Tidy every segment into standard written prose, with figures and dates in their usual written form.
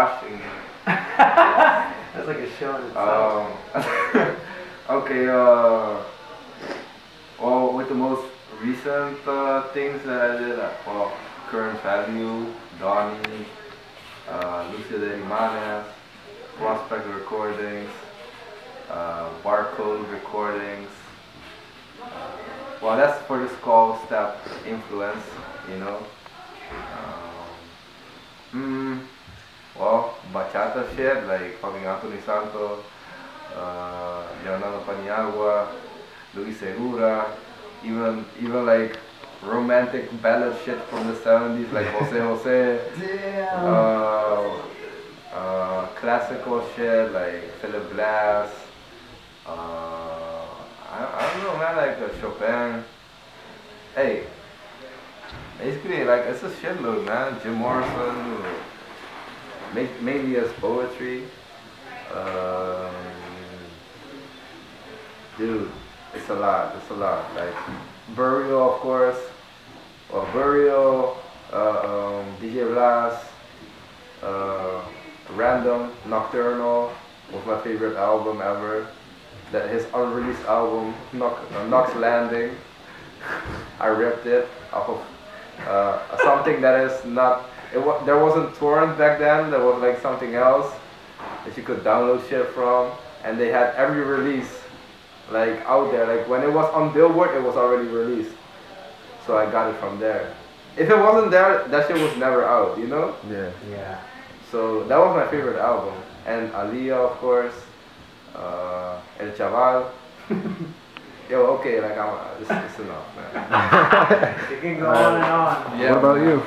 washing. That's like a show in itself. Okay, well, with the most recent things that I did, well, Current Value, Donnie, Lucia de Jimenez, Prospect Recordings, Barcode Recordings. Well, that's for the skull step influence, you know. Well, bachata shit like fucking Anthony Santos, Leonardo Paniagua, Luis Segura, even like romantic ballad shit from the 70s like Jose Jose. Damn. Classical shit like Philip Glass. I don't know, man, like Chopin. Hey, basically, like, it's a shitload, man. Jim Morrison, mainly as poetry. Dude, it's a lot. Like, Burial, of course. Well, Burial, DJ Blas, Random, Nocturnal was my favorite album ever. That his unreleased album, Knox Landing. I ripped it off of something that is not. There wasn't torrent back then. There was like something else that you could download shit from, and they had every release like out there. Like when it was on Billboard, it was already released. So I got it from there. If it wasn't there, that shit was never out. You know? Yeah. Yeah. So that was my favorite album, and Aaliyah, of course. El Chaval. Yo, okay, like it's enough, man. You can go on and on. Yeah, what about you?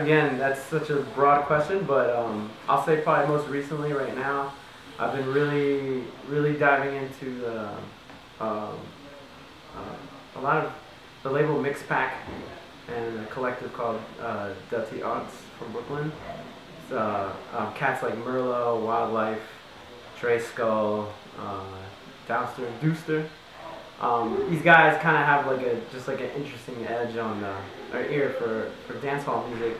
Again, that's such a broad question, but I'll say probably most recently right now, I've been really diving into a lot of the label Mix Pack and a collective called Dirty Arts from Brooklyn. It's cats like Merlot, Wildlife, Trey Skull, Dooster. These guys kind of have like an interesting edge on or ear for dancehall music,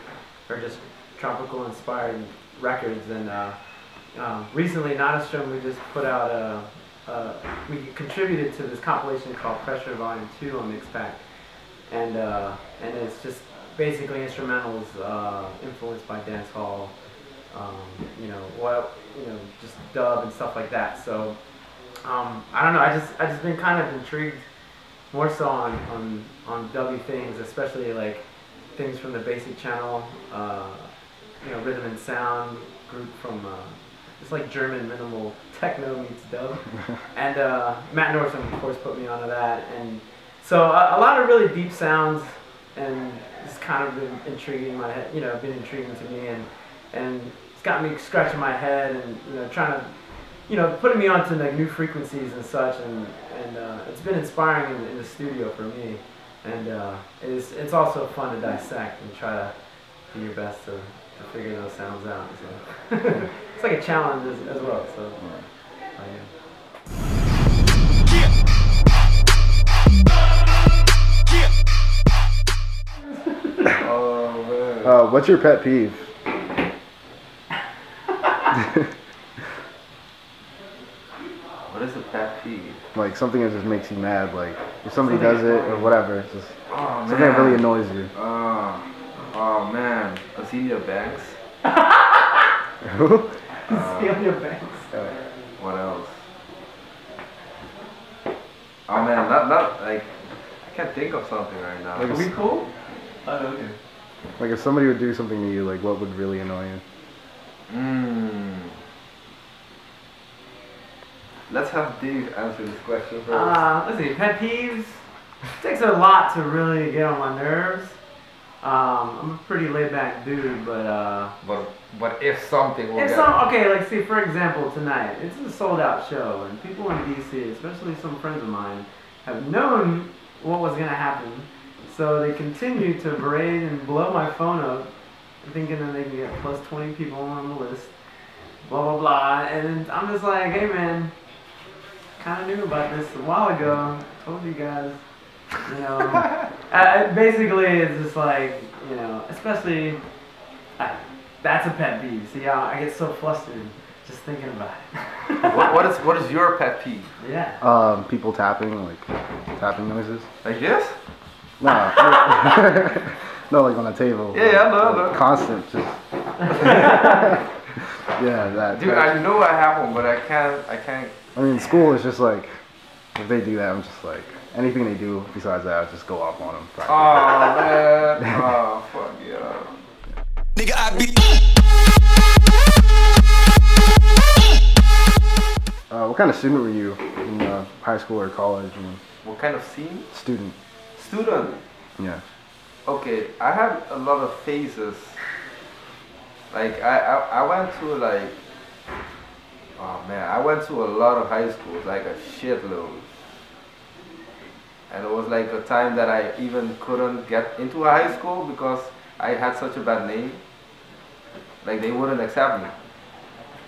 or just tropical inspired records. And recently, Nadastrom, we just put out we contributed to this compilation called Pressure Volume 2 on Mixpack, and it's just basically instrumentals influenced by dancehall. Just dub and stuff like that. So I don't know. I just been kind of intrigued more so on dubby things, especially like things from the Basic Channel, Rhythm and Sound group from it's like German minimal techno meets dub, and Matt Nordstrom of course put me onto that, and so a lot of really deep sounds, and it's kind of been intriguing my head. Been intriguing to me, and it's got me scratching my head and trying to putting me onto like new frequencies and such, and it's been inspiring in the studio for me, and it's also fun to dissect and try to do your best to figure those sounds out. So it's like a challenge as well. So Oh man. What's your pet peeve? What is a pet peeve? Like something that just makes you mad, like if somebody does it or whatever, it's just something that really annoys you. Oh man, Azealia Banks. Who? Azealia Banks. What else? Oh man, not like I can't think of something right now. Like Are we cool? Okay. Like if somebody would do something to you, like what would really annoy you? Let's have Dave answer this question first. Let's see, pet peeves. It takes a lot to really get on my nerves. I'm a pretty laid back dude, but if something will okay, like see, for example, tonight, it's a sold out show, and people in DC, especially some friends of mine, have known what was gonna happen, so they continue to berate and blow my phone up, thinking that they can get plus 20 people on the list, blah blah blah, and I'm just like, hey man, kind of knew about this a while ago, told you guys. Basically it's just like, especially That's a pet peeve. See how I get so flustered just thinking about it. what is your pet peeve? Yeah. People tapping, like tapping noises. Like this? Nah. No, like on a table. Yeah, I know. Constant, just. Yeah, that. Dude, I know I have one, but I can't. I mean, school is just like, if they do that, I'm just like, anything they do besides that, I just go off on them. Oh man. Oh fuck yeah. Nigga, I be. What kind of student were you in high school or college? What kind of scene? Student. Student. Yeah. Okay, I had a lot of phases. Like I went to like, oh man, I went to a lot of high schools, like a shitload. And it was like a time that I even couldn't get into a high school because I had such a bad name. Like they wouldn't accept me.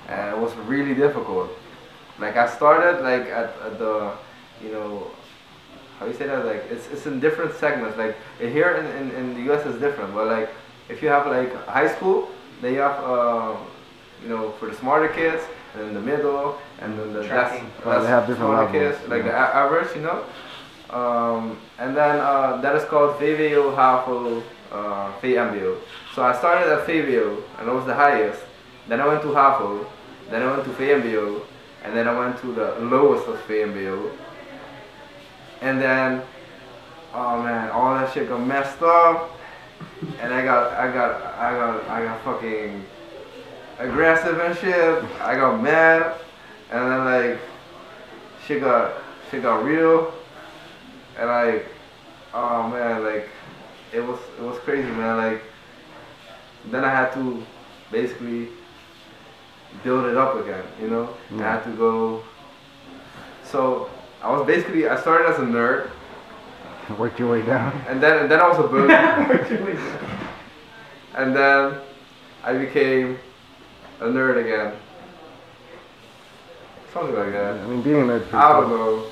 And it was really difficult. Like I started like at the, you know, how you say that? Like it's in different segments. Like here in the US it's different. But like if you have like high school, then you have you know, for the smarter kids, and in the middle, and then the less they have different smarter levels. kids, like the average, you know. And then that is called VWO, HAVO, VMBO. So I started at VWO, and it was the highest. Then I went to HAVO, then I went to VMBO, and then I went to the lowest of VMBO. And then, oh man, all that shit got messed up, and I got fucking aggressive and shit. I got mad, and then like shit got real, and like, oh man, like it was crazy, man. Like then I had to basically build it up again, you know. I had to go. So I started as a nerd. Worked your way down. And then I was a boogie. And then I became a nerd again. Something like that. I mean, being a nerd. I don't know.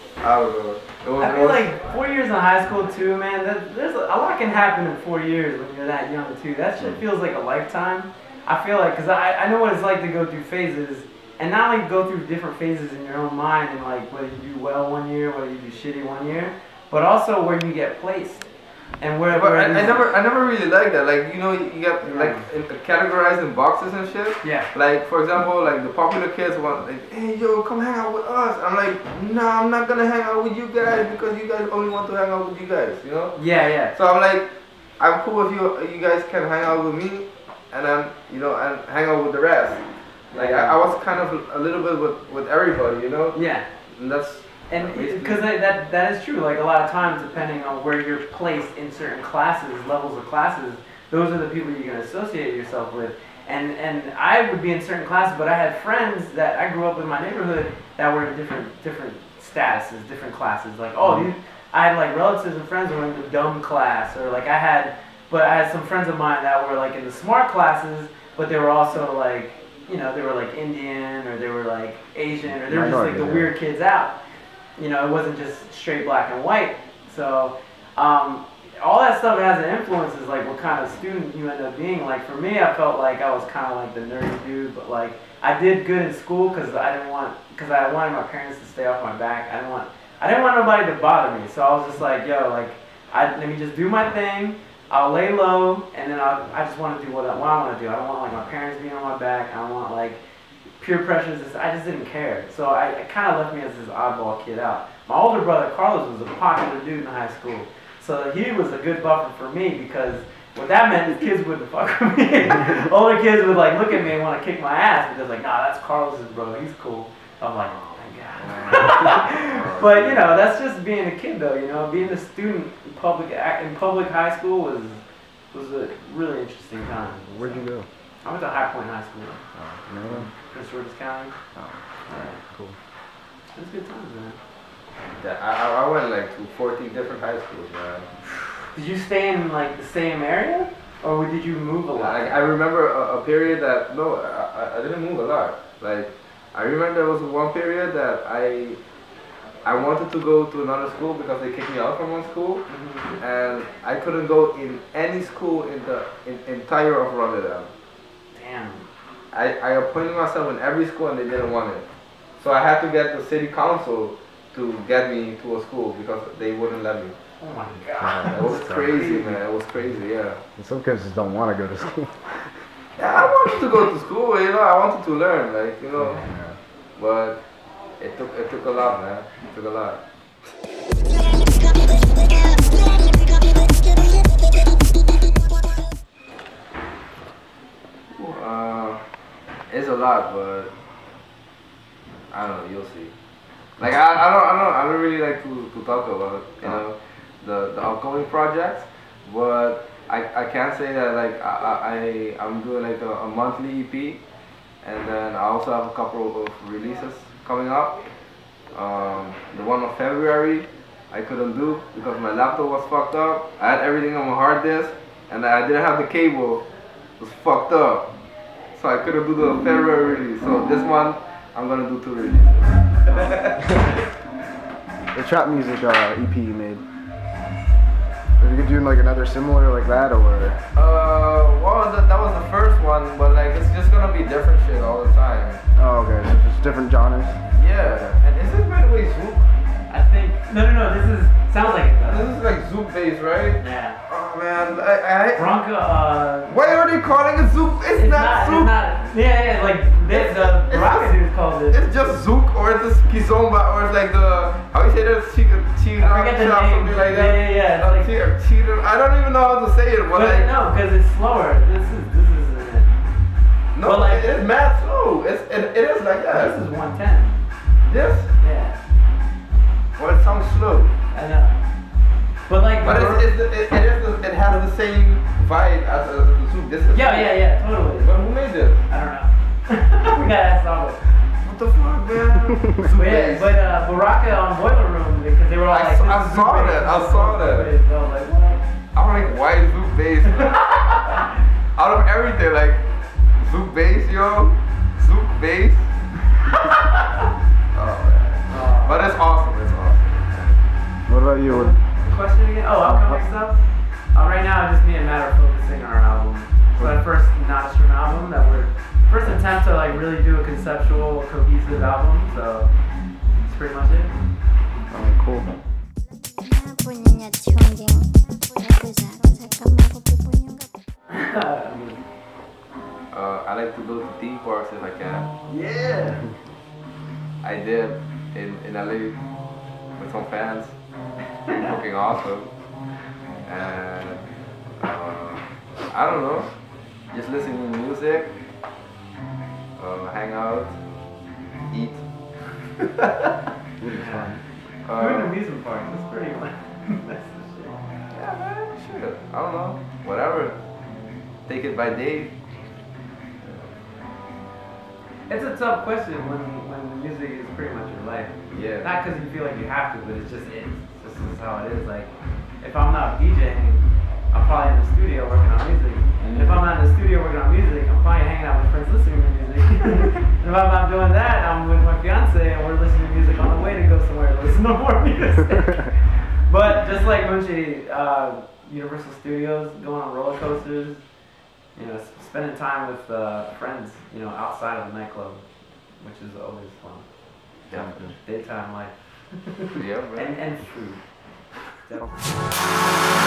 I feel like 4 years in high school too, man. There's a lot can happen in 4 years when you're that young too. That shit feels like a lifetime. I feel like, cause I know what it's like to go through phases, and not only go through different phases in your own mind, and like whether you do well one year, whether you do shitty one year, but also where you get placed, and where. But I never really liked that. Like, you know, you get like categorized in boxes and shit. Yeah. Like for example, like the popular kids want like, hey yo, come hang out with us. I'm like, nah, I'm not gonna hang out with you guys because you guys only want to hang out with you guys. You know. Yeah, yeah. So I'm like, I'm cool if you guys can hang out with me, and then you know, and hang out with the rest. Like I was kind of a little bit with everybody, you know. Yeah. And that's. And because that is true, like a lot of times, depending on where you're placed in certain classes, levels of classes, those are the people you're going to associate yourself with. And I would be in certain classes, but I had friends that I grew up in my neighborhood that were in different statuses, different classes. Like, I had like relatives and friends who were in the dumb class, or like I had some friends of mine that were like in the smart classes, but they were also like, you know, they were like Indian, or they were like Asian, or they were just like the weird kids out. You know, it wasn't just straight black and white. So all that stuff has an influence, is like what kind of student you end up being. Like for me, I felt like I was kind of like the nerdy dude, but like I did good in school because I wanted my parents to stay off my back. I didn't want nobody to bother me. So I was just like, yo, like let me just do my thing. I'll lay low, and then I just want to do what I want to do. I don't want like my parents being on my back. I don't want like peer pressures. I just didn't care. So I kind of left me as this oddball kid out. My older brother Carlos was a popular dude in high school, so he was a good buffer for me, because what that meant is kids wouldn't fuck with me. Older kids would like look at me and want to kick my ass because like, nah, that's Carlos's bro. He's cool. I'm like, oh my god. But you know, that's just being a kid though. You know, being a student in public high school was a really interesting time. Where'd you go? I went to High Point High School. Oh, you know them? Prince George's County. Oh, alright, cool. It was good times, man. Yeah, I went like to 14 different high schools, man. Did you stay in like the same area, or did you move a lot? I remember a period that I didn't move a lot. Like I remember there was one period that I wanted to go to another school because they kicked me out from one school, and I couldn't go in any school in the entire of Rotterdam. Damn. I appointed myself in every school and they didn't want it. So I had to get the city council to get me to a school because they wouldn't let me. Oh my god. It was crazy, man. It was crazy, yeah. And some kids just don't want to go to school. Yeah, I wanted to go to school, you know. I wanted to learn, like, you know. Yeah. But it took a lot, man. It took a lot. It's a lot, but I don't know. You'll see. Like I don't really like to talk about, you know, the upcoming projects, but I can say that like I'm doing like a monthly EP, and then I also have a couple of releases coming up. The one of February I couldn't do because my laptop was fucked up. I had everything on my hard disk, and I didn't have the cable. It was fucked up, so I couldn't do the February release. So this month I'm gonna do 2 releases. The trap music EP you made. Are you doing like another similar like that or? Well, that was the first one, but like it's just gonna be different shit all the time. Oh, okay. So just different genres. Yeah. And is this by the way Zouk? I think no, this is sounds like it. This is like Zouk bass, right? Yeah. Oh man, I Bronca. why are they calling it Zouk? It's not Zouk. It's not. Yeah, like the rocket dude called it. It's just Zouk or it's just Kizomba or it's like the how you say that? Chira, I forget the name. something like that. Yeah. It's like, Chira. I don't even know how to say it, but like, no, because it's slower. This is it. No, but like, it's mad slow. It is like that. This is 110. This? Yeah. Well, it sounds slow. I know. But like, But it has the same vibe as the Zouk. This is yeah, totally. But who made this? I don't know. We gotta ask Sabo. What the fuck, man? But Baraka on Boiler Room because they were all like, I saw that. I was like, what? I'm like, why Zouk bass? Out of everything, like Zouk bass, yo, Zouk bass. Oh man. But it's awesome. It's awesome. What about you? The question again? Oh, upcoming stuff. Right now, just me and Matt are focusing on our album. So our first Nadastrom album that we're first attempt to like really do a conceptual, cohesive album. So that's pretty much it. Oh, cool. I like to go to theme parks if I can. Yeah. I did in LA with some fans. Fucking awesome. And I don't know, just listening to music, hang out, eat. We're in an amusement park. That's pretty much. Yeah, man, shit. I don't know, whatever. Take it by day. It's a tough question when music is pretty much your life. Yeah. Not because you feel like you have to, but it's just is. This is how it is. Like, if I'm not DJing, I'm probably in the studio working on music. And if I'm not in the studio working on music, I'm probably hanging out with friends listening to music. And if I'm not doing that, I'm with my fiance and we're listening to music on the way to go somewhere to listen to more music. But just like Munchi, Universal Studios, going on roller coasters, you know, spending time with friends, you know, outside of the nightclub, which is always fun. Definitely. Daytime life. Yeah, man. And food. Definitely.